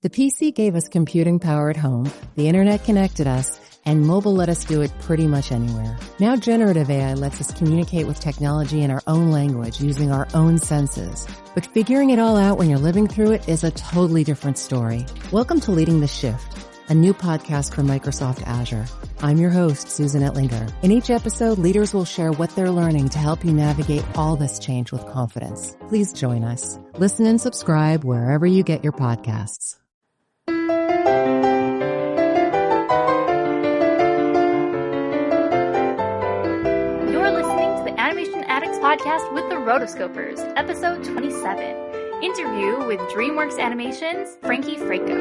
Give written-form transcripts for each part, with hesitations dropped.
The PC gave us computing power at home, the internet connected us, and mobile let us do it pretty much anywhere. Now generative AI lets us communicate with technology in our own language using our own senses. But figuring it all out when you're living through it is a totally different story. Welcome to Leading the Shift, a new podcast from Microsoft Azure. I'm your host, Susan Ettlinger. In each episode, leaders will share what they're learning to help you navigate all this change with confidence. Please join us. Listen and subscribe wherever you get your podcasts. Podcast with the Rotoscopers, episode 27. Interview with DreamWorks Animation's Frankie Franco.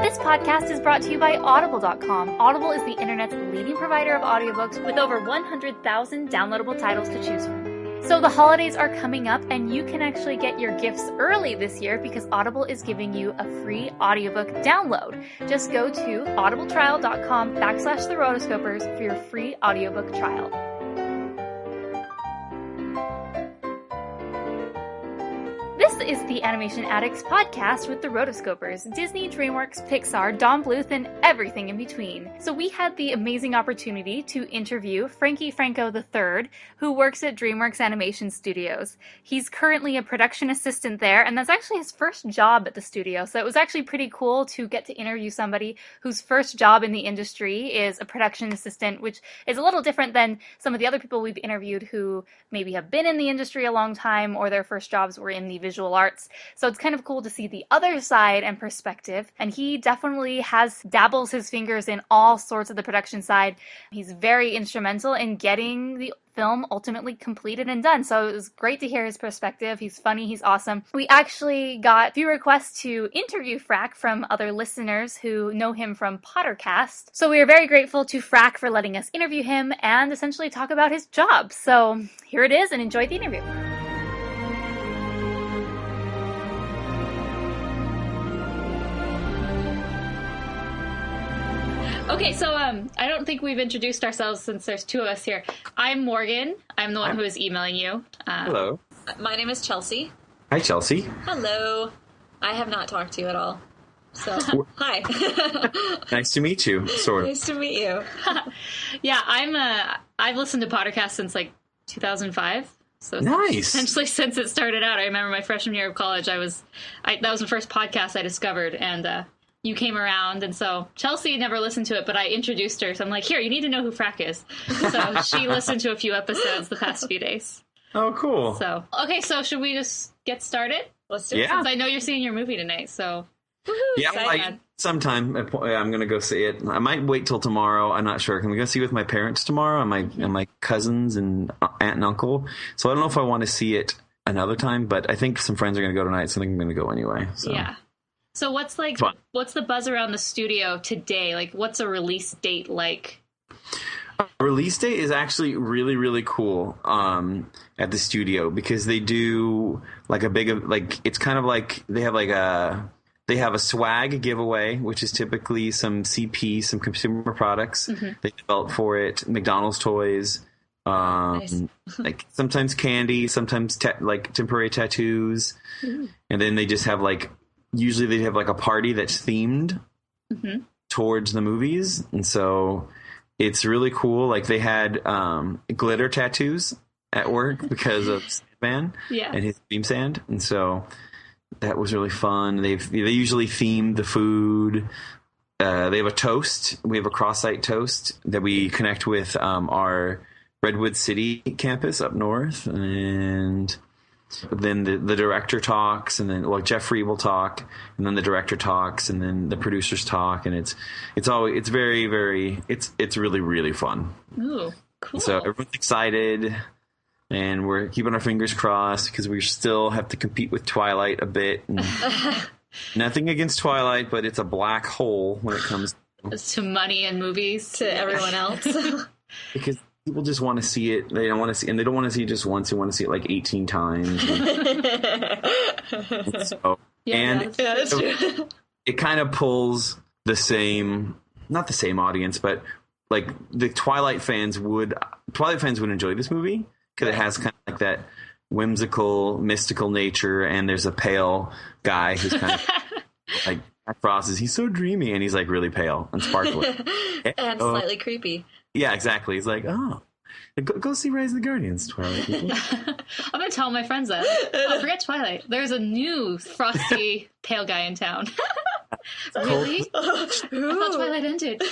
This podcast is brought to you by Audible.com. Audible is the internet's leading provider of audiobooks with over 100,000 downloadable titles to choose from. So the holidays are coming up and you can actually get your gifts early this year because Audible is giving you a free audiobook download. Just go to audibletrial.com/therotoscopers for your free audiobook trial. This is the Animation Addicts podcast with the Rotoscopers, Disney, DreamWorks, Pixar, Don Bluth, and everything in between. So we had the amazing opportunity to interview Frankie Franco III, who works at DreamWorks Animation Studios. He's currently a production assistant there, and that's actually his first job at the studio. So it was actually pretty cool to get to interview somebody whose first job in the industry is a production assistant, which is a little different than some of the other people we've interviewed who maybe have been in the industry a long time or their first jobs were in the visual arts. So it's kind of cool to see the other side and perspective. And he definitely dabbles his fingers in all sorts of the production side. He's very instrumental in getting the film ultimately completed and done. So it was great to hear his perspective. He's funny. He's awesome. We actually got a few requests to interview Frack from other listeners who know him from Pottercast. So we are very grateful to Frack for letting us interview him and essentially talk about his job. So here it is, and enjoy the interview. Okay, so I don't think we've introduced ourselves since there's two of us here. I'm Morgan. I'm the one who is emailing you. Hello. My name is Chelsea. Hi, Chelsea. Hello. I have not talked to you at all. So, hi. Nice to meet you, sort of. Nice to meet you. Yeah, I've listened to Pottercast since like 2005. So nice. Essentially, since it started out, I remember my freshman year of college. That was the first podcast I discovered, and you came around, and so Chelsea never listened to it, but I introduced her. So I'm like, here, you need to know who Frack is. So she listened to a few episodes the past few days. Oh, cool. So, okay, so should we just get started? Let's do it. Since I know you're seeing your movie tonight, so. Yeah, sometime I'm going to go see it. I might wait till tomorrow. I'm not sure. I'm going to see it with my parents tomorrow and my cousins and aunt and uncle. So I don't know if I want to see it another time, but I think some friends are going to go tonight, so I think I'm going to go anyway. So. Yeah. So what's the buzz around the studio today? Like, what's a release date like? A release date is actually really, really cool at the studio because they do like a big, like, it's kind of like they have a swag giveaway, which is typically some CP, some consumer products they develop for it, McDonald's toys, nice. like sometimes candy, sometimes like temporary tattoos, and then they just have usually they have like a party that's themed towards the movies. And so it's really cool. Like they had glitter tattoos at work because of Sandman and his beam sand. And so that was really fun. They usually theme the food. They have a toast. We have a cross-site toast that we connect with our Redwood City campus up north. And then the director talks, and then Jeffrey will talk, and then the director talks, and then the producers talk, and it's very, very it's really, really fun. Ooh, cool. So everyone's excited, and we're keeping our fingers crossed because we still have to compete with Twilight a bit. And nothing against Twilight, but it's a black hole when it comes to money and movies to everyone else. Because people just want to see it. They don't want to see, and they don't want to see it just once. They want to see it like 18 times. That's true. It kind of pulls the same, not the same audience, but like the Twilight fans would enjoy this movie because it has kind of like whimsical, mystical nature, and there's a pale guy who's kind of like Frost is. He's so dreamy, and he's like really pale and sparkly and slightly creepy. Yeah, exactly. He's like, oh, go see Rise of the Guardians, Twilight. I'm gonna tell my friends that. Oh, forget Twilight. There's a new frosty pale guy in town. Really? I thought Twilight ended.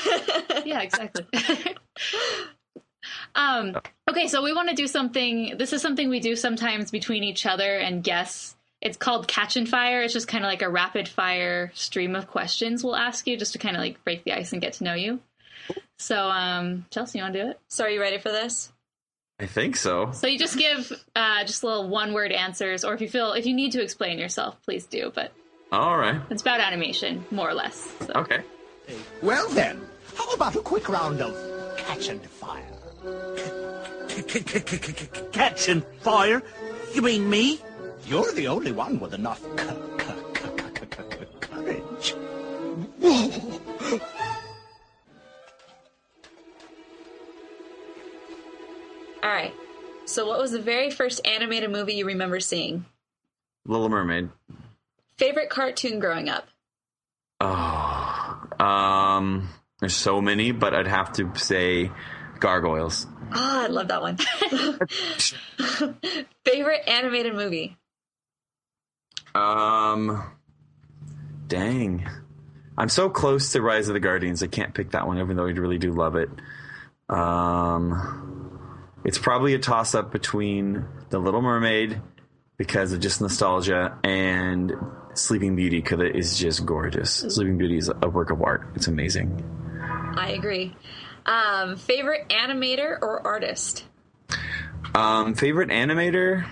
Yeah, exactly. Okay, so we want to do something. This is something we do sometimes between each other and guests. It's called Catch and Fire. It's just kind of like a rapid fire stream of questions we'll ask you just to kind of like break the ice and get to know you. So, Chelsea, you want to do it? So are you ready for this? I think so. So you just give just little one-word answers, or if you need to explain yourself, please do. But all right, it's about animation, more or less. So. Okay. Well then, how about a quick round of Catch and Fire? Catch and Fire? You mean me? You're the only one with enough courage. All right. So what was the very first animated movie you remember seeing? Little Mermaid. Favorite cartoon growing up? Oh, there's so many, but I'd have to say Gargoyles. Oh, I love that one. Favorite animated movie? Dang. I'm so close to Rise of the Guardians, I can't pick that one, even though I really do love it. It's probably a toss-up between The Little Mermaid, because of just nostalgia, and Sleeping Beauty, because it is just gorgeous. Sleeping Beauty is a work of art. It's amazing. I agree. Favorite animator or artist? Favorite animator?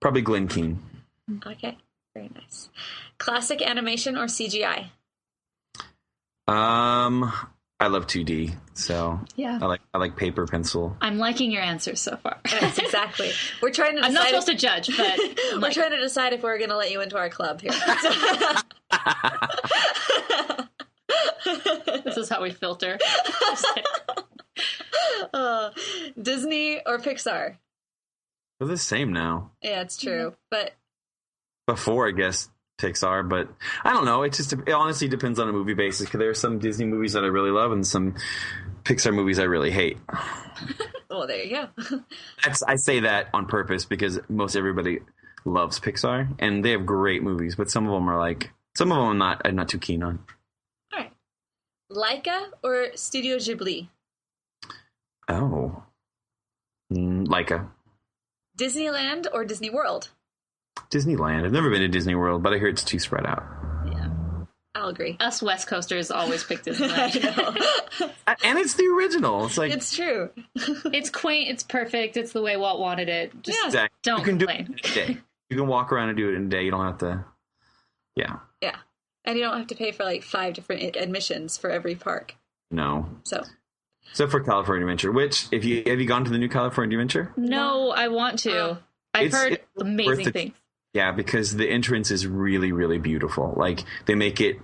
Probably Glenn Keane. Okay, very nice. Classic animation or CGI? I love 2D, so yeah. I like paper pencil. I'm liking your answers so far. Yes, exactly. We're trying to. I'm not supposed to judge, but we're trying to decide if we're going to let you into our club here. This is how we filter. Disney or Pixar? They're the same now. Yeah, it's true, but before, I guess, Pixar, but I don't know. It honestly depends on a movie basis, because there are some Disney movies that I really love and some Pixar movies I really hate. Well, there you go. I say that on purpose because most everybody loves Pixar and they have great movies, but some of them I'm not too keen on. All right. Laika or Studio Ghibli? Oh. Laika. Disneyland or Disney World? Disneyland. I've never been to Disney World, but I hear it's too spread out. Yeah, I'll agree. Us West Coasters always pick Disneyland. And it's the original. It's like it's true. It's quaint. It's perfect. It's the way Walt wanted it. Just exactly. Don't complain. Do it in a day. You can walk around and do it in a day. You don't have to. Yeah. Yeah, and you don't have to pay for like 5 different admissions for every park. No. So. Except for California Adventure, which have you gone to the new California Adventure? No, I want to. I've heard amazing things. Yeah, because the entrance is really, really beautiful. Like they make it.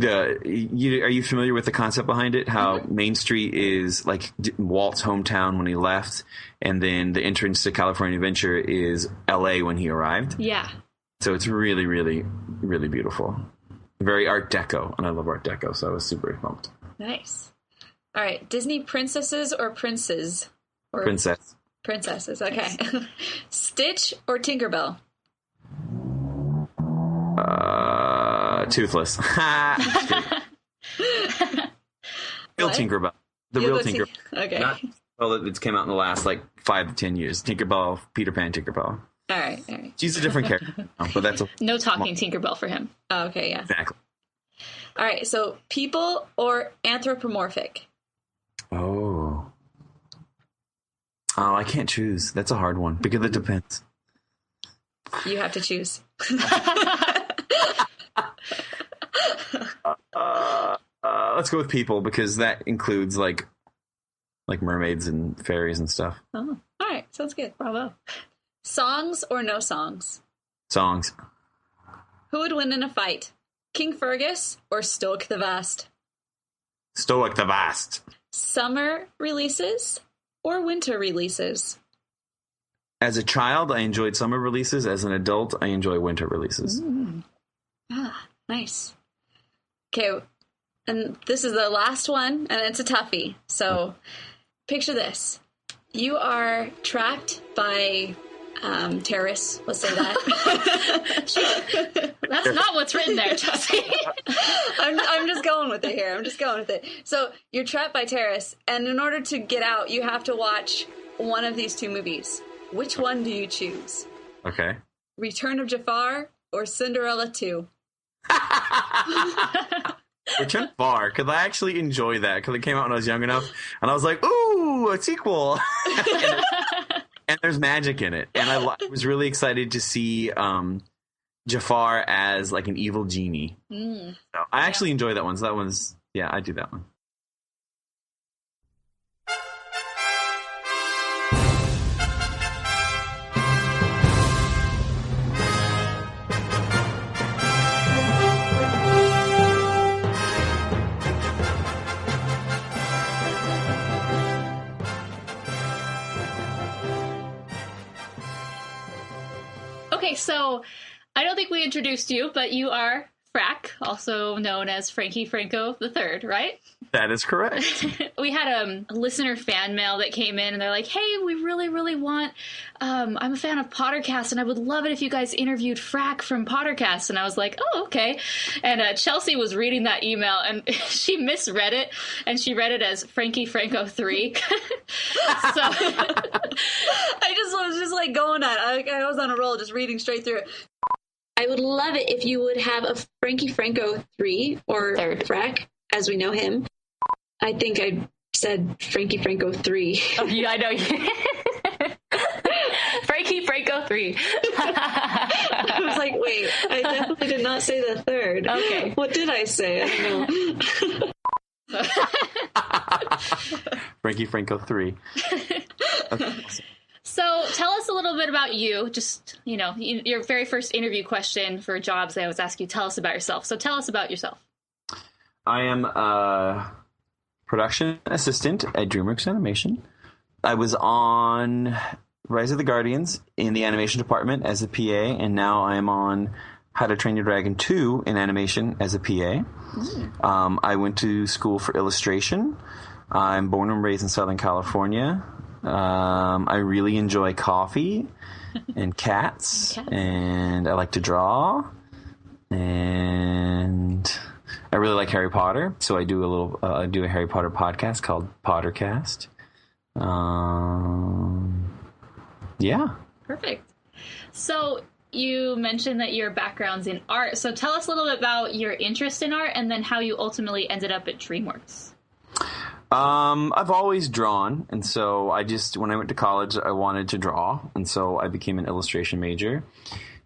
Are you familiar with the concept behind it? How Main Street is like Walt's hometown when he left, and then the entrance to California Adventure is L.A. when he arrived. Yeah. So it's really, really, really beautiful. Very Art Deco, and I love Art Deco, so I was super pumped. Nice. All right, Disney princesses or princes? Or Princesses, okay. Stitch or Tinkerbell? Toothless. Real Tinkerbell. The real Tinkerbell. Okay. Not it came out in the last 5 to 10 years. Tinkerbell, Peter Pan, Tinkerbell. All right. She's a different character, but that's no talking Tinkerbell for him. Oh, okay, yeah. Exactly. All right, so people or anthropomorphic? Oh, I can't choose. That's a hard one because it depends. You have to choose. Let's go with people because that includes like mermaids and fairies and stuff. Oh, all right. Sounds good. Bravo. Songs or no songs? Songs. Who would win in a fight? King Fergus or Stoic the Vast? Stoic the Vast. Summer releases or winter releases? As a child, I enjoyed summer releases. As an adult, I enjoy winter releases. Nice. Okay, and this is the last one, and it's a toughie. So picture this. You are tracked by terrorists, let's say that. That's not what's written there, Chelsea. I'm just going with it here. So you're trapped by terrorists, and in order to get out, you have to watch one of these two movies. Which one do you choose? Okay. Return of Jafar or Cinderella 2? Return of Jafar, because I actually enjoy that, because it came out when I was young enough, and I was like, ooh, a sequel. And there's magic in it. And I was really excited to see Jafar as like an evil genie. So I actually enjoy that one. So that one's, I do that one. Okay, so I don't think we introduced you, but you are Frack, also known as Frankie Franco III, right? That is correct. We had a listener fan mail that came in, and they're like, hey, we really, really want, I'm a fan of Pottercast, and I would love it if you guys interviewed Frack from Pottercast. And I was like, oh, okay. And Chelsea was reading that email, and she misread it, and she read it as Frankie Franco III. So I was just like going at it. I was on a roll, just reading straight through it. I would love it if you would have a Frankie Franco 3 or Frack, as we know him. I think I said Frankie Franco 3. Oh, yeah, I know. Frankie Franco 3. I was like, wait, I definitely did not say the third. Okay. What did I say? I don't know. Frankie Franco 3. So tell us a little bit about you. Just, your very first interview question for jobs I always ask you, tell us about yourself. So tell us about yourself. I am a production assistant at DreamWorks Animation. I was on Rise of the Guardians in the animation department as a PA, and now I am on How to Train Your Dragon 2 in animation as a PA. I went to school for illustration. I'm born and raised in Southern California. I really enjoy coffee and cats, and I like to draw, and I really like Harry Potter, so I do a Harry Potter podcast called Pottercast. Yeah. Perfect. So you mentioned that your background's in art, so tell us a little bit about your interest in art and then how you ultimately ended up at DreamWorks. I've always drawn, and so when I went to college, I wanted to draw, and so I became an illustration major.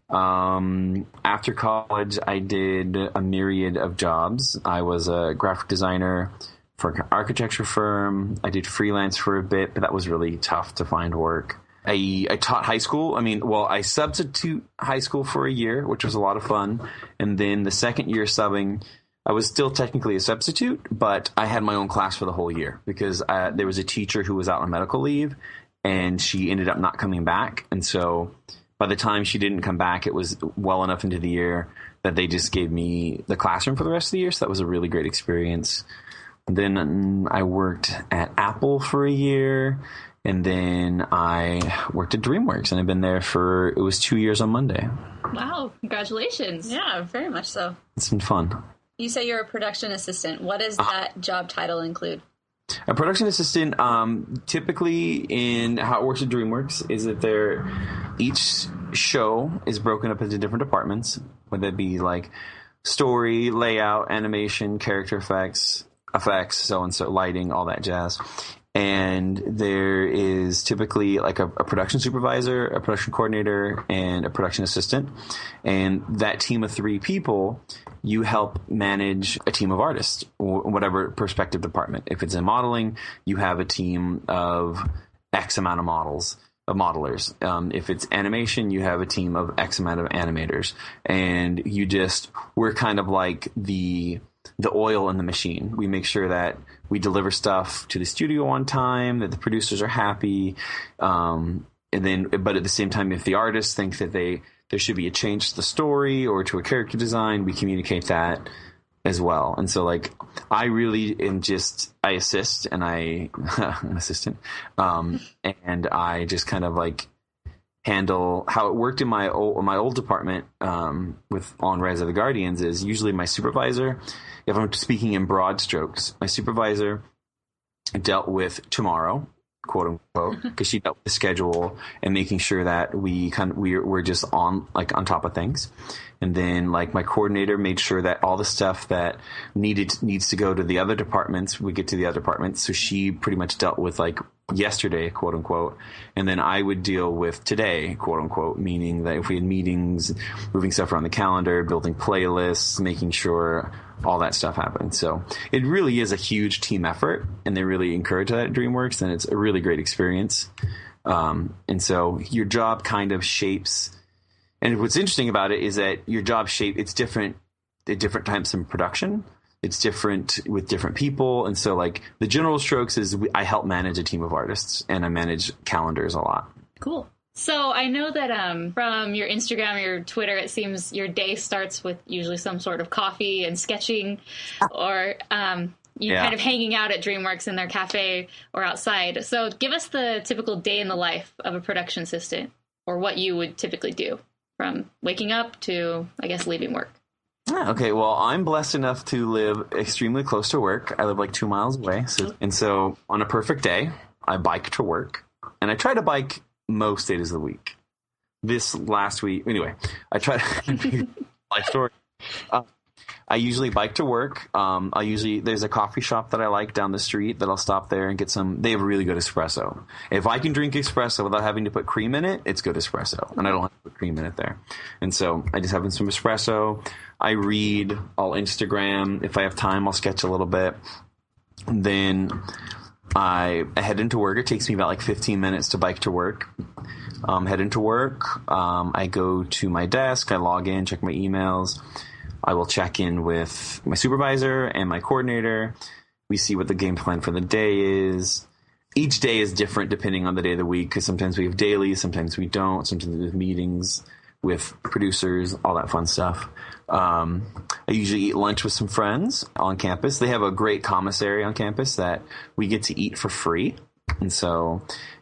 After college, I did a myriad of jobs. I was a graphic designer for an architecture firm. I did freelance for a bit, but that was really tough to find work. I taught high school. I substitute high school for a year, which was a lot of fun, and then the second year subbing, I was still technically a substitute, but I had my own class for the whole year because there was a teacher who was out on medical leave, and she ended up not coming back. And so by the time she didn't come back, it was well enough into the year that they just gave me the classroom for the rest of the year. So that was a really great experience. Then I worked at Apple for a year, and then I worked at DreamWorks, and I've been there it was 2 years on Monday. Wow, congratulations. Yeah, very much so. It's been fun. You say you're a production assistant. What does that job title include? A production assistant, typically in how it works at DreamWorks, is that each show is broken up into different departments, whether it be like story, layout, animation, character effects, so and so, lighting, all that jazz. And there is typically like a production supervisor, a production coordinator, and a production assistant. And that team of 3 people, you help manage a team of artists, whatever perspective department. If it's in modeling, you have a team of X amount of modelers. If it's animation, you have a team of X amount of animators. And we're kind of like the oil in the machine. We make sure that we deliver stuff to the studio on time, that the producers are happy. but at the same time, if the artists think that there should be a change to the story or to a character design, we communicate that as well. And so like, I really am I assist and I'm an assistant. And I just kind of like handle how it worked in my old department, on Rise of the Guardians is usually my supervisor. If I'm speaking in broad strokes, my supervisor dealt with tomorrow, quote unquote, because she dealt with the schedule and making sure that we're just on top of things. And then like my coordinator made sure that all the stuff that needs to go to the other departments, we get to the other departments. So she pretty much dealt with like yesterday, quote unquote. And then I would deal with today, quote unquote, meaning that if we had meetings, moving stuff around the calendar, building playlists, making sure all that stuff happened. So it really is a huge team effort, and they really encourage that at DreamWorks, and it's a really great experience. And so your job kind of shapes, and what's interesting about it is that your job it's different at different times in production. It's different with different people. And so like the general strokes is I help manage a team of artists, and I manage calendars a lot. Cool. So I know that from your Instagram, your Twitter, it seems your day starts with usually some sort of coffee and sketching, or you kind of hanging out at DreamWorks in their cafe or outside. So give us the typical day in the life of a production assistant, or what you would typically do from waking up to, I guess, leaving work. Okay, well, I'm blessed enough to live extremely close to work. I live like 2 miles away. So on a perfect day, I bike to work, and I try to bike most days of the week. This last week, anyway, I try to life story. I usually bike to work. There's a coffee shop that I like down the street that I'll stop there and get some. They have a really good espresso. If I can drink espresso without having to put cream in it, it's good espresso, and I don't have to put cream in it there. And so I just have some espresso. I read. I'll Instagram. If I have time, I'll sketch a little bit. And then I head into work. It takes me about like 15 minutes to bike to work. Head into work. I go to my desk. I log in, check my emails. I will check in with my supervisor and my coordinator. We see what the game plan for the day is. Each day is different depending on the day of the week, because sometimes we have dailies, sometimes we don't. Sometimes we have meetings with producers, all that fun stuff. I usually eat lunch with some friends on campus. They have a great commissary on campus that we get to eat for free.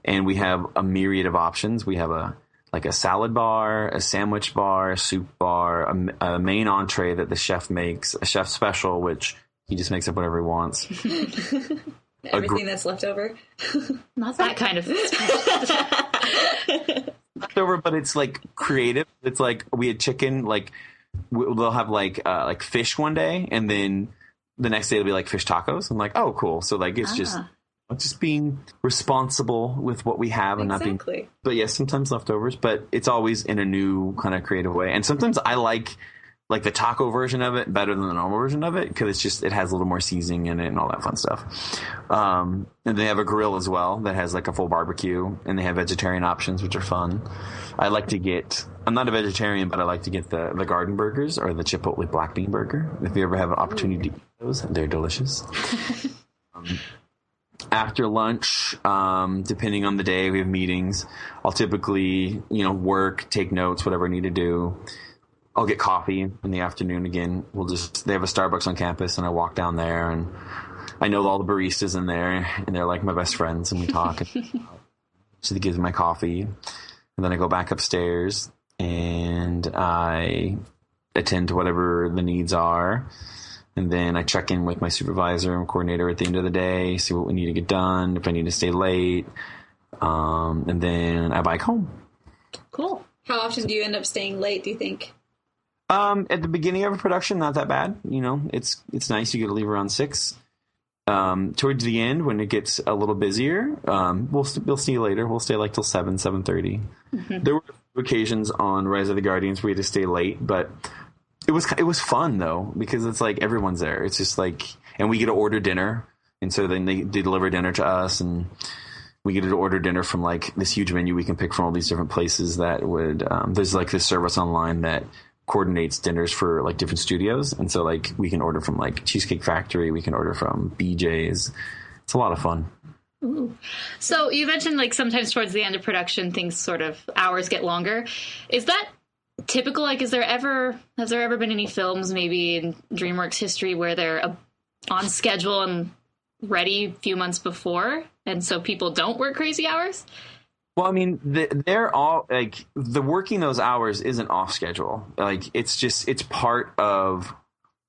And we have a myriad of options. We have a salad bar, a sandwich bar, a soup bar, a main entree that the chef makes, a chef special, which he just makes up whatever he wants. Everything that's left over. Not that kind of leftover, but it's like creative. It's like we had chicken, like they'll have like fish one day, and then the next day it'll be like fish tacos. I'm like, oh, cool. So like it's just being responsible with what we have and not being. But yes, sometimes leftovers, but it's always in a new kind of creative way. And sometimes I like the taco version of it better than the normal version of it, because it has a little more seasoning in it and all that fun stuff. And they have a grill as well that has like a full barbecue, and they have vegetarian options, which are fun. I'm not a vegetarian, but I like to get the garden burgers or the Chipotle black bean burger. If you ever have an opportunity to eat those, they're delicious. After lunch, depending on the day, we have meetings. I'll typically, work, take notes, whatever I need to do. I'll get coffee in the afternoon again. They have a Starbucks on campus, and I walk down there, and I know all the baristas in there, and they're like my best friends, and we talk. So they give me my coffee, and then I go back upstairs, and I attend to whatever the needs are. And then I check in with my supervisor and coordinator at the end of the day, see what we need to get done, if I need to stay late. And then I bike home. Cool. How often do you end up staying late, do you think? At the beginning of a production, not that bad. It's nice. You get to leave around 6. Towards the end, when it gets a little busier, we'll see you later. We'll stay like till 7, 7:30. Mm-hmm. There were occasions on Rise of the Guardians where we had to stay late, but it was fun though, because it's like everyone's there. It's just like, and we get to order dinner, and so then they deliver dinner to us, and we get to order dinner from like this huge menu we can pick from all these different places that would. There's like this service online that coordinates dinners for like different studios, and so like we can order from like Cheesecake Factory, we can order from BJ's. It's a lot of fun. Ooh. So you mentioned like sometimes towards the end of production, things sort of hours get longer. Is that typical? Like, has there ever been any films maybe in DreamWorks history where they're on schedule and ready a few months before, and so people don't work crazy hours? Well, I mean, they're all like the working those hours isn't off schedule. Like it's part of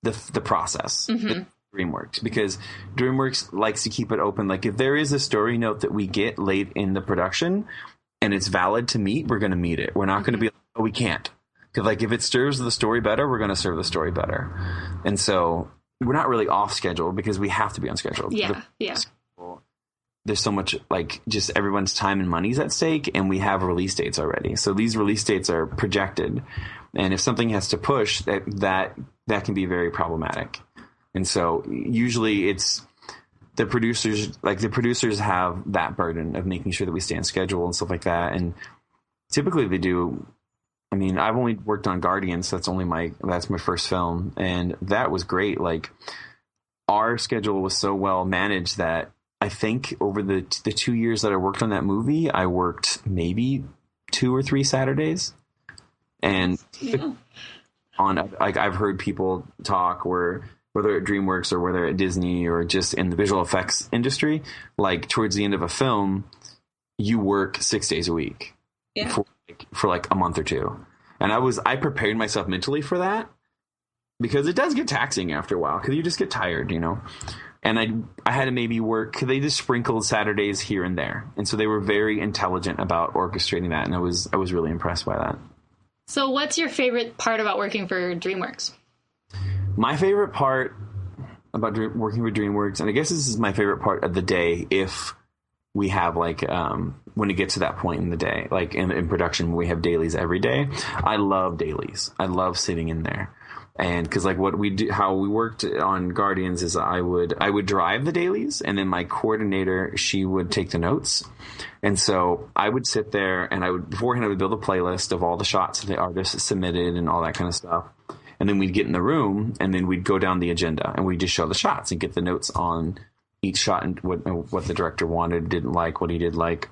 the process. Mm-hmm. DreamWorks, because DreamWorks likes to keep it open. Like if there is a story note that we get late in the production and it's valid to meet, we're going to meet it. We're not going to be like, oh, we can't. Because like if it serves the story better, we're going to serve the story better. And so we're not really off schedule because we have to be on schedule. Yeah. There's so much like just everyone's time and money's at stake, and we have release dates already. So these release dates are projected. And if something has to push, that can be very problematic. And so usually it's the producers have that burden of making sure that we stay on schedule and stuff like that. And typically they do. I mean, I've only worked on Guardians. So that's my first film. And that was great. Like our schedule was so well managed that I think over the 2 years that I worked on that movie, I worked maybe 2 or 3 Saturdays. And I've heard people talk whether at DreamWorks or whether at Disney or just in the visual effects industry, like towards the end of a film, you work 6 days a week for like a month or two. And I prepared myself mentally for that because it does get taxing after a while because you just get tired, you know? And I had to maybe work, they just sprinkled Saturdays here and there. And so they were very intelligent about orchestrating that. And I was really impressed by that. So what's your favorite part about working for DreamWorks? My favorite part about working with DreamWorks, and I guess this is my favorite part of the day if we have like when it gets to that point in the day, like in production when we have dailies every day. I love dailies. I love sitting in there. And because like what we do, how we worked on Guardians is I would drive the dailies, and then my coordinator, she would take the notes. And so I would sit there and beforehand I would build a playlist of all the shots that the artist submitted and all that kind of stuff. And then we'd get in the room and then we'd go down the agenda and we'd just show the shots and get the notes on each shot and what the director wanted, didn't like, what he did like.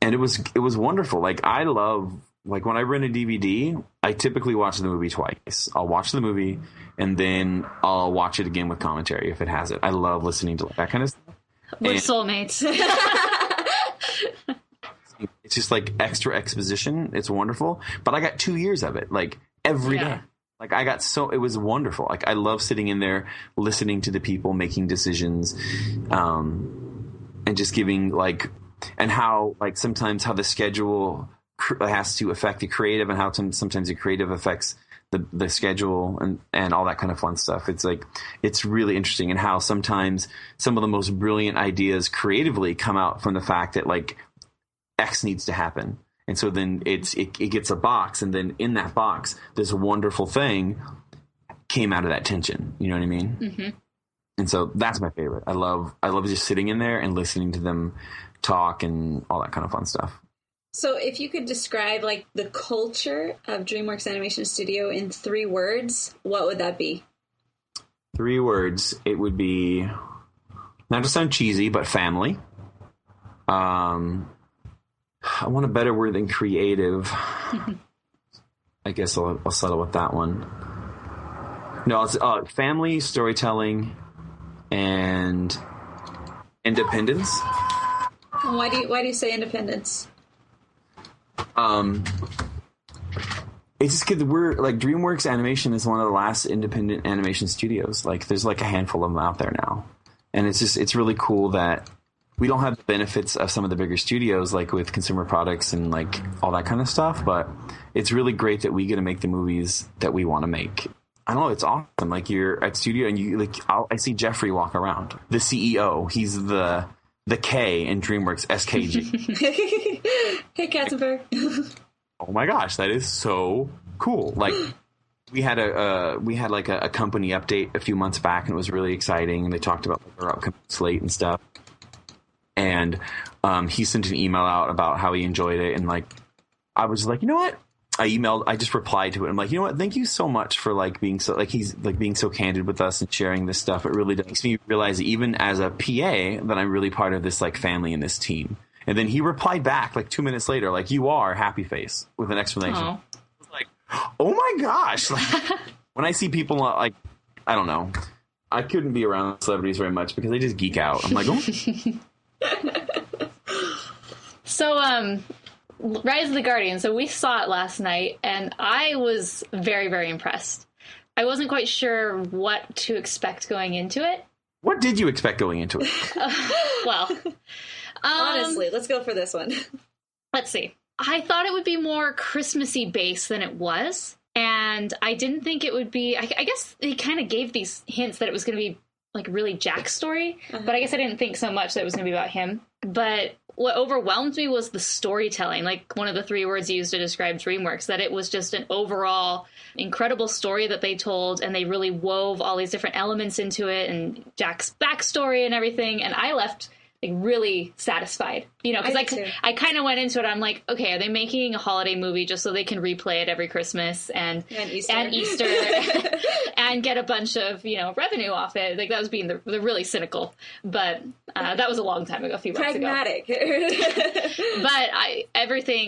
And it was wonderful. Like I love, like when I rent a DVD, I typically watch the movie twice. I'll watch the movie and then I'll watch it again with commentary if it has it. I love listening to that kind of stuff. We're soulmates. It's just like extra exposition. It's wonderful. But I got 2 years of it, like every day. Like it was wonderful. Like I love sitting in there, listening to the people making decisions, and just giving like, and how like sometimes how the schedule has to affect the creative, and how sometimes the creative affects the schedule and all that kind of fun stuff. It's like, it's really interesting, and how sometimes some of the most brilliant ideas creatively come out from the fact that like X needs to happen. And so then it gets a box, and then in that box, this wonderful thing came out of that tension. You know what I mean? Mm-hmm. And so that's my favorite. I love just sitting in there and listening to them talk and all that kind of fun stuff. So if you could describe like the culture of DreamWorks Animation Studio in 3 words, what would that be? 3 words. It would be, not to sound cheesy, but family. I want a better word than creative. I guess I'll settle with that one. No, it's family, storytelling, and independence. Why do you say independence? It's just because we're like DreamWorks Animation is one of the last independent animation studios. Like there's like a handful of them out there now, and it's really cool that we don't have the benefits of some of the bigger studios, like with consumer products and like all that kind of stuff. But it's really great that we get to make the movies that we want to make. I don't know. It's awesome. Like you're at studio and you like, I see Jeffrey walk around, the CEO. He's the K in DreamWorks, SKG. Hey, Katzenberg. Oh my gosh, that is so cool. Like we had like a company update a few months back, and it was really exciting. And they talked about like, our upcoming slate and stuff. And he sent an email out about how he enjoyed it, and like I was like, you know what? I just replied to it. I'm like, you know what? Thank you so much for like being so like he's like being so candid with us and sharing this stuff. It really makes me realize that even as a PA that I'm really part of this like family and this team. And then he replied back like 2 minutes later, like, you are happy face with an explanation. I was like, oh my gosh. Like, when I see people like, I don't know, I couldn't be around celebrities very much because they just geek out. I'm like, oh. So, Rise of the Guardian. So we saw it last night, and I was very, very impressed. I wasn't quite sure what to expect going into it. What did you expect going into it? Well, honestly, let's go for this one. Let's see. I thought it would be more Christmassy based than it was, and I didn't think it would be. I guess he kind of gave these hints that it was going to be like really Jack's story, but I guess I didn't think so much that it was going to be about him. But what overwhelmed me was the storytelling, like one of the 3 words used to describe DreamWorks, that it was just an overall incredible story that they told, and they really wove all these different elements into it and Jack's backstory and everything. And I left like really satisfied, you know, because I kind of went into it. I'm like, okay, are they making a holiday movie just so they can replay it every Christmas and Easter and get a bunch of, you know, revenue off it? Like, that was being the really cynical, but that was a long time ago, a few months ago. Pragmatic. But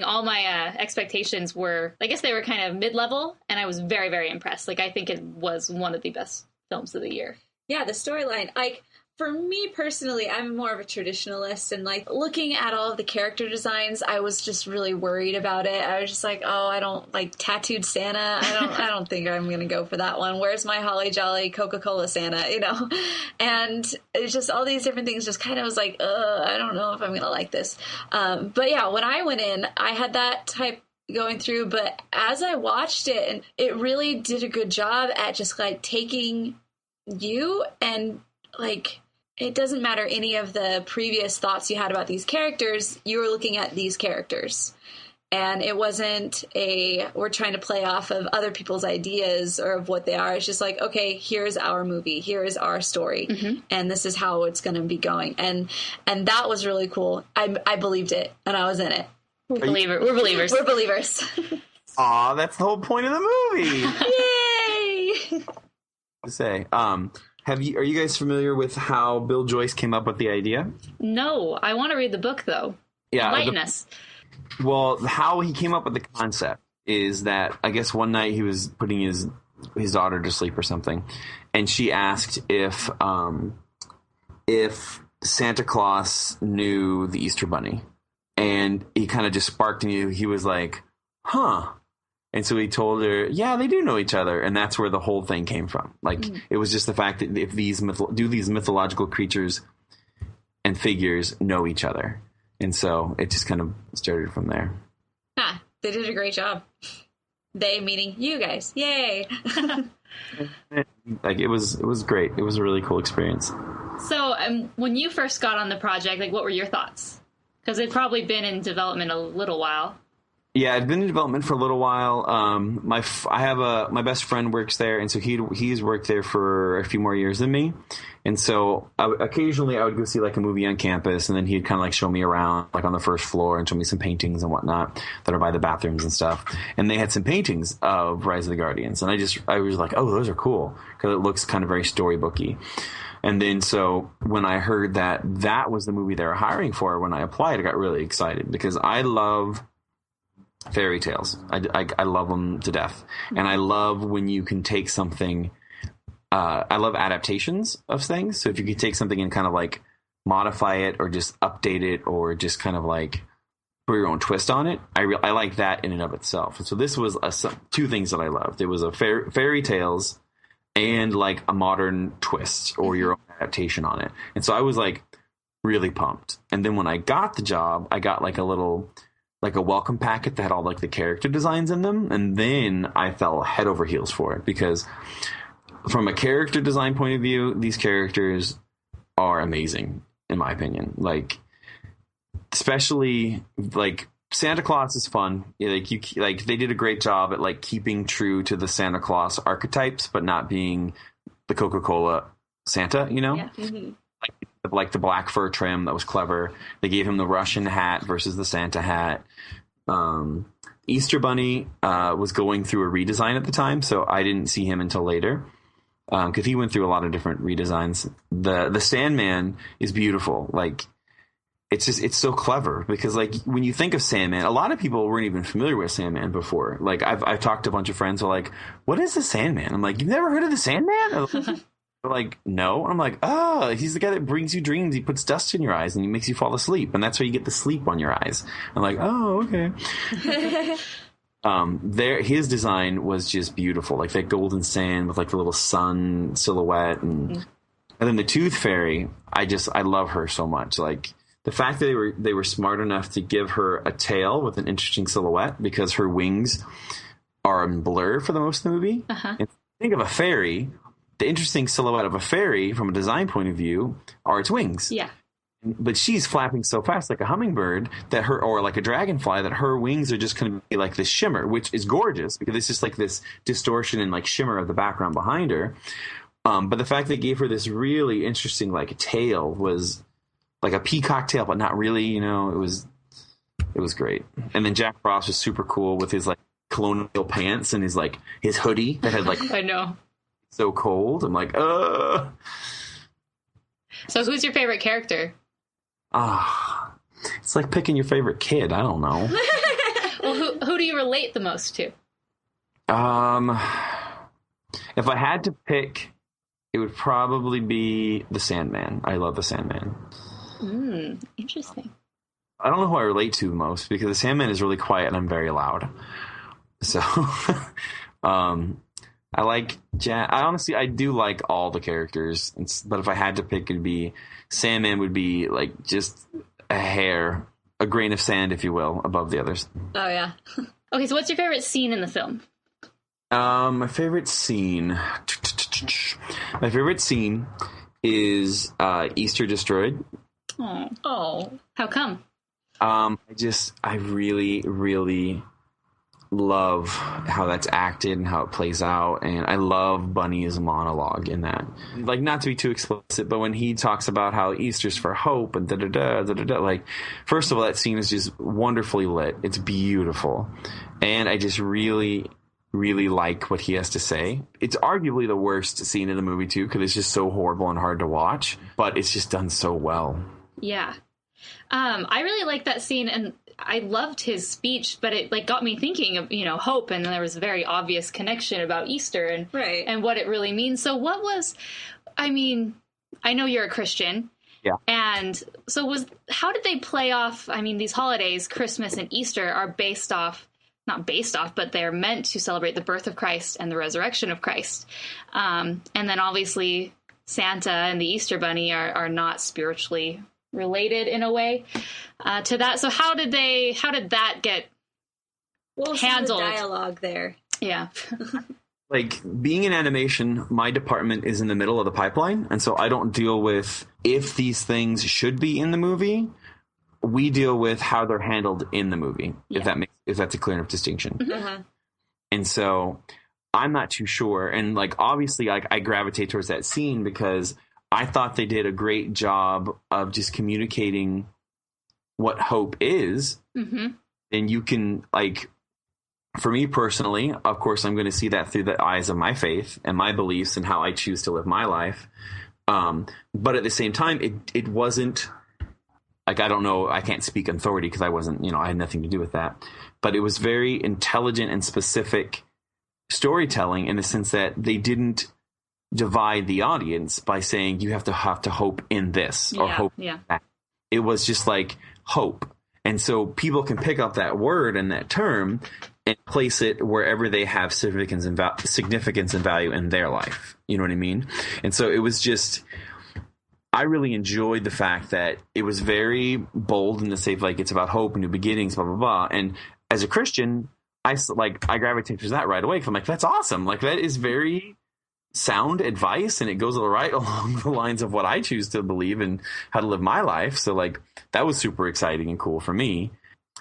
all my expectations were, I guess they were kind of mid-level, and I was very, very impressed. Like, I think it was one of the best films of the year. Yeah, the storyline, for me personally, I'm more of a traditionalist, and like looking at all of the character designs, I was just really worried about it. I was just like, oh, I don't like tattooed Santa. I don't think I'm going to go for that one. Where's my holly jolly Coca-Cola Santa, you know? And it's just all these different things just kind of was like, I don't know if I'm going to like this. But yeah, when I went in, I had that type going through, but as I watched it, and it really did a good job at just like taking you and like, it doesn't matter any of the previous thoughts you had about these characters, you were looking at these characters. And it wasn't we're trying to play off of other people's ideas or of what they are. It's just like, okay, here's our movie. Here is our story. Mm-hmm. And this is how it's going to be going. And that was really cool. I believed it, and I was in it. We're believers. We're believers. Aw, that's the whole point of the movie. Yay! To say, are you guys familiar with how Bill Joyce came up with the idea? No, I want to read the book though. Yeah, enlighten us. Well, how he came up with the concept is that I guess one night he was putting his daughter to sleep or something, and she asked if Santa Claus knew the Easter Bunny, and he kind of just sparked in you. He was like, "Huh." And so he told her, yeah, they do know each other. And that's where the whole thing came from. Like, It was just the fact that if these mythological creatures and figures know each other. And so it just kind of started from there. They did a great job. They meaning you guys. Yay. Like, it was great. It was a really cool experience. So when you first got on the project, like, what were your thoughts? Because it'd probably been in development a little while. Yeah, I'd been in development for a little while. My best friend works there, and so he's worked there for a few more years than me. And so occasionally I would go see like a movie on campus, and then he'd kind of like show me around like on the first floor and show me some paintings and whatnot that are by the bathrooms and stuff. And they had some paintings of Rise of the Guardians, and I was like, oh, those are cool because it looks kind of very storybooky. And then so when I heard that was the movie they were hiring for, when I applied, I got really excited because I love fairy tales. I love them to death. And I love when you can take something, I love adaptations of things. So if you could take something and kind of like modify it or just update it or just kind of like put your own twist on it, I like that in and of itself. And so this was two things that I loved. It was a fairy tales and like a modern twist or your own adaptation on it. And so I was like really pumped. And then when I got the job, I got like a welcome packet that had all like the character designs in them. And then I fell head over heels for it because from a character design point of view, these characters are amazing in my opinion. Like, especially like Santa Claus is fun. Like they did a great job at like keeping true to the Santa Claus archetypes, but not being the Coca-Cola Santa, you know? Yeah. Mm-hmm. Like the black fur trim, that was clever. They gave him the Russian hat versus the Santa hat. Easter Bunny was going through a redesign at the time, so I didn't see him until later. Because he went through a lot of different redesigns. The Sandman is beautiful. Like, it's so clever because, like, when you think of Sandman, a lot of people weren't even familiar with Sandman before. Like, I've talked to a bunch of friends who are like, "What is the Sandman?" I'm like, "You've never heard of the Sandman?" They're like, "No." I'm like, "Oh, he's the guy that brings you dreams. He puts dust in your eyes and he makes you fall asleep, and that's why you get the sleep on your eyes." I'm like, "Oh, okay." His design was just beautiful, like that golden sand with like the little sun silhouette, and then the Tooth Fairy. I love her so much. Like the fact that they were smart enough to give her a tail with an interesting silhouette because her wings are in blur for the most of the movie. And think of a fairy. The interesting silhouette of a fairy from a design point of view are its wings. Yeah. But she's flapping so fast like a hummingbird or like a dragonfly that her wings are just going to be like this shimmer, which is gorgeous because it's just like this distortion and like shimmer of the background behind her. But the fact they gave her this really interesting like tail was like a peacock tail, but not really, it was great. And then Jack Frost was super cool with his like colonial pants and his hoodie that had like I know. So cold. I'm like, So who's your favorite character? It's like picking your favorite kid. I don't know. Well, who do you relate the most to? If I had to pick, it would probably be the Sandman. I love the Sandman. Interesting. I don't know who I relate to most because the Sandman is really quiet and I'm very loud. So, I like Jack. I do like all the characters, but if I had to pick, it'd be Sandman would be like just a grain of sand, if you will, above the others. Oh yeah. Okay, so what's your favorite scene in the film? My favorite scene. My favorite scene is Easter Destroyed. Oh, how come? I really, really love how that's acted and how it plays out, and I love Bunny's monologue in that. Like, not to be too explicit, but when he talks about how Easter's for hope and da-da-da, like, first of all, that scene is just wonderfully lit. It's beautiful, and I just really, really like what he has to say. It's arguably the worst scene in the movie too, because it's just so horrible and hard to watch, but it's just done so well. Yeah. I really like that scene, and I loved his speech, but it like got me thinking of, hope, and there was a very obvious connection about Easter and what it really means. So I know you're a Christian. Yeah. And so how did they play off, these holidays, Christmas and Easter are not based off, but they're meant to celebrate the birth of Christ and the resurrection of Christ. And then obviously Santa and the Easter Bunny are not spiritually related in a way to that. So how did that get handled? The dialogue there. Yeah. Like, being in animation, my department is in the middle of the pipeline, and so I don't deal with if these things should be in the movie. We deal with how they're handled in the movie, if that's a clear enough distinction. Mm-hmm. And so I'm not too sure. And like, obviously I gravitate towards that scene because I thought they did a great job of just communicating what hope is. Mm-hmm. And you can, like, for me personally, of course, I'm going to see that through the eyes of my faith and my beliefs and how I choose to live my life. But at the same time, it wasn't like, I don't know, I can't speak authority because I wasn't, I had nothing to do with that. But it was very intelligent and specific storytelling in the sense that they didn't divide the audience by saying you have to hope in this or hope in that. It was just like hope. And so people can pick up that word and that term and place it wherever they have significance and value in their life. You know what I mean? And so it was just, I really enjoyed the fact that it was very bold in the say, like, it's about hope and new beginnings, blah, blah, blah. And as a Christian, I gravitate to that right away. Cause I'm like, that's awesome. Like, that is very sound advice, and it goes right along the lines of what I choose to believe and how to live my life. So like, that was super exciting and cool for me.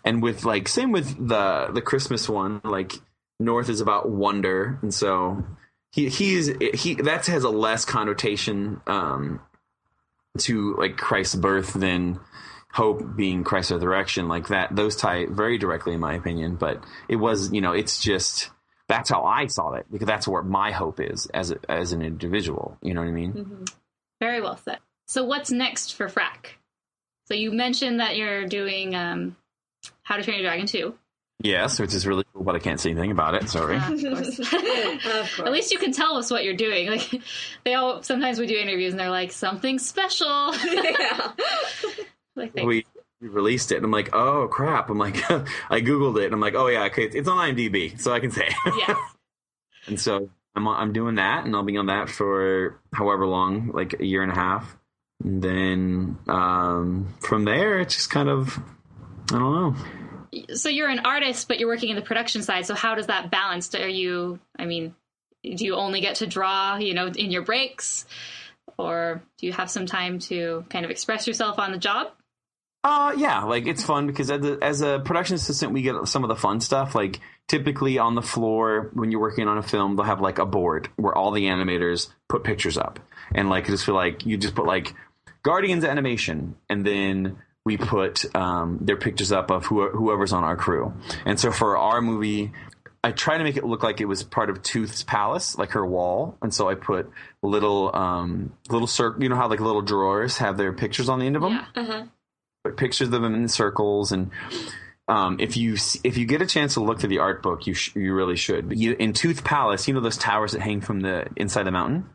And with like, same with the Christmas one, like, North is about wonder, and so he that has a less connotation to like Christ's birth than Hope being Christ's resurrection, like that, those tie very directly in my opinion. But it was, it's just, that's how I saw it, because that's where my hope is as an individual. You know what I mean? Mm-hmm. Very well said. So what's next for Frack? So you mentioned that you're doing How to Train Your Dragon 2. Yes, which is really cool, but I can't say anything about it. Sorry. Of course. Of course. At least you can tell us what you're doing. Like sometimes we do interviews and they're like, something special. Yeah. Like, we released it and I'm like, oh crap. I'm like, I Googled it and I'm like, oh yeah, okay, it's on IMDb, so I can say. Yes. And so I'm doing that, and I'll be on that for however long, like a year and a half. And then from there, it's just kind of, I don't know. So you're an artist, but you're working in the production side. So how does that balance? Do you only get to draw, in your breaks? Or do you have some time to kind of express yourself on the job? Yeah, like it's fun because as a production assistant, we get some of the fun stuff. Like typically on the floor, when you're working on a film, they'll have like a board where all the animators put pictures up. And like, just feel like you just put like Guardians animation, and then we put their pictures up of whoever's on our crew. And so for our movie, I try to make it look like it was part of Tooth's palace, like her wall. And so I put little circle, how like little drawers have their pictures on the end of them. Yeah. Uh-huh. Put pictures of them in circles. And if you get a chance to look through the art book, you really should. In Tooth Palace, those towers that hang from the inside the mountain?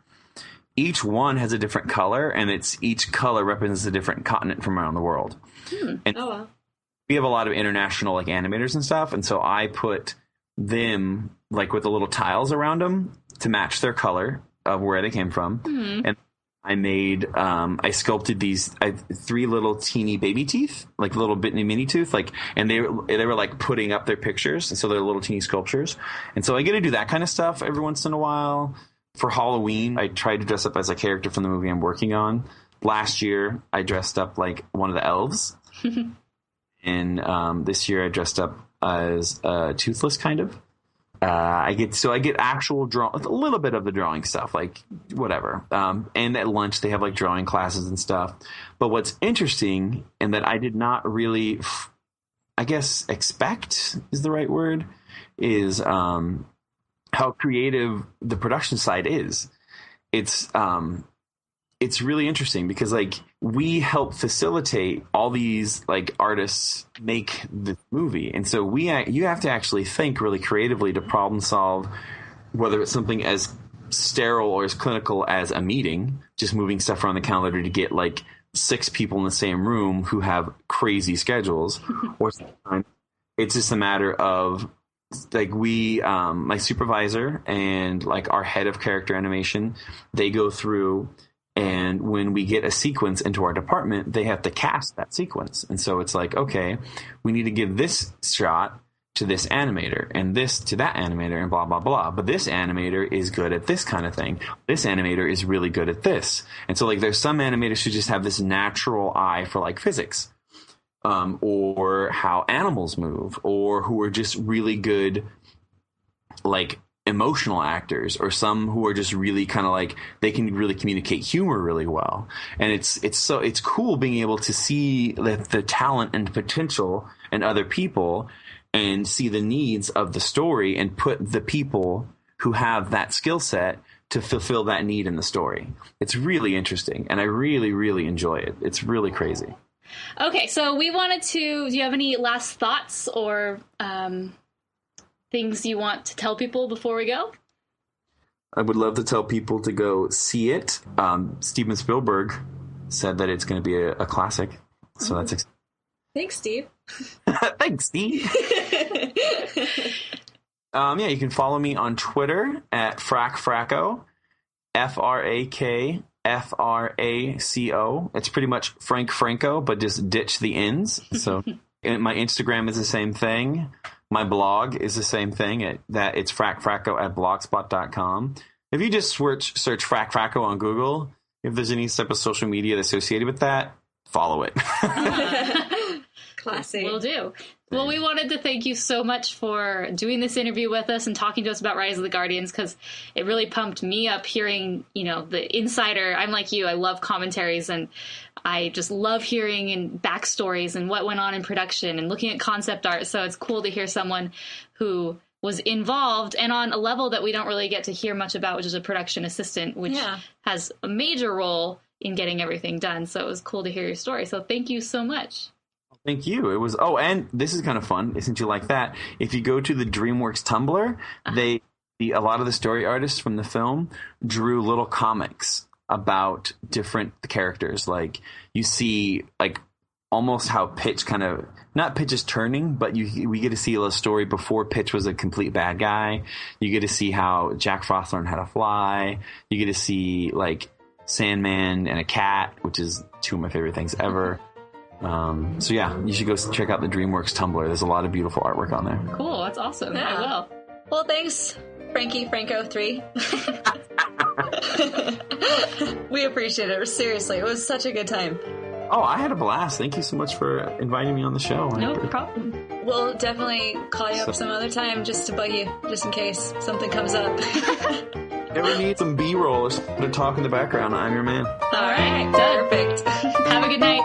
Each one has a different color, and each color represents a different continent from around the world. And we have a lot of international like animators and stuff, and so I put them like with the little tiles around them to match their color of where they came from. And I sculpted these 3 little teeny baby teeth, like little mini tooth, like, and they were like putting up their pictures, and so they're little teeny sculptures. And so I get to do that kind of stuff every once in a while. For Halloween, I tried to dress up as a character from the movie I'm working on. Last year, I dressed up like one of the elves. And this year, I dressed up as toothless, kind of. I get actual a little bit of the drawing stuff, like whatever. And at lunch, they have like drawing classes and stuff. But what's interesting, and that I did not really, I guess, expect is the right word, is how creative the production side is. It's really interesting because like we help facilitate all these like artists make the movie, and so you have to actually think really creatively to problem solve, whether it's something as sterile or as clinical as a meeting, just moving stuff around the calendar to get like 6 people in the same room who have crazy schedules, or sometimes it's just a matter of like my supervisor and like our head of character animation, they go through, and when we get a sequence into our department, they have to cast that sequence. And so it's like, okay, we need to give this shot to this animator and this to that animator and blah, blah, blah. But this animator is good at this kind of thing. This animator is really good at this. And so like there's some animators who just have this natural eye for like physics. Or how animals move, or who are just really good, like emotional actors, or some who are just really kind of like they can really communicate humor really well. And it's cool being able to see the talent and potential in other people and see the needs of the story and put the people who have that skill set to fulfill that need in the story. It's really interesting, and I really, really enjoy it. It's really crazy. Okay, so do you have any last thoughts or things you want to tell people before we go? I would love to tell people to go see it. Steven Spielberg said that it's going to be a classic, so that's exciting. Thanks, Steve. Thanks, Steve. You can follow me on Twitter at Franco, FRAKFRACO. It's pretty much Franco, but just ditch the ends. So my Instagram is the same thing. My blog is the same thing. It's Franco at blogspot.com. If you just search Franco on Google, if there's any type of social media associated with that, follow it. Classy. Will do. Well, we wanted to thank you so much for doing this interview with us and talking to us about Rise of the Guardians, because it really pumped me up hearing, the insider. I'm like you. I love commentaries, and I just love hearing and backstories and what went on in production and looking at concept art. So it's cool to hear someone who was involved and on a level that we don't really get to hear much about, which is a production assistant, which has a major role in getting everything done. So it was cool to hear your story. So thank you so much. Thank you. It was, and this is kind of fun, since you like that. If you go to the DreamWorks Tumblr, a lot of the story artists from the film drew little comics about different characters. Like, you see, like, almost how Pitch not Pitch is turning, but we get to see a story before Pitch was a complete bad guy. You get to see how Jack Frost learned how to fly. You get to see, like, Sandman and a cat, which is two of my favorite things ever. So yeah, you should go check out the DreamWorks Tumblr. There's a lot of beautiful artwork on there. Cool, that's awesome. Yeah. I will. Well, thanks, Franco 3. We appreciate it. Seriously, it was such a good time. Oh, I had a blast. Thank you so much for inviting me on the show. No problem. We'll definitely call you up some other time just to bug you, just in case something comes up. Ever need some B-roll or something to talk in the background, I'm your man. All right, perfect. Have a good night.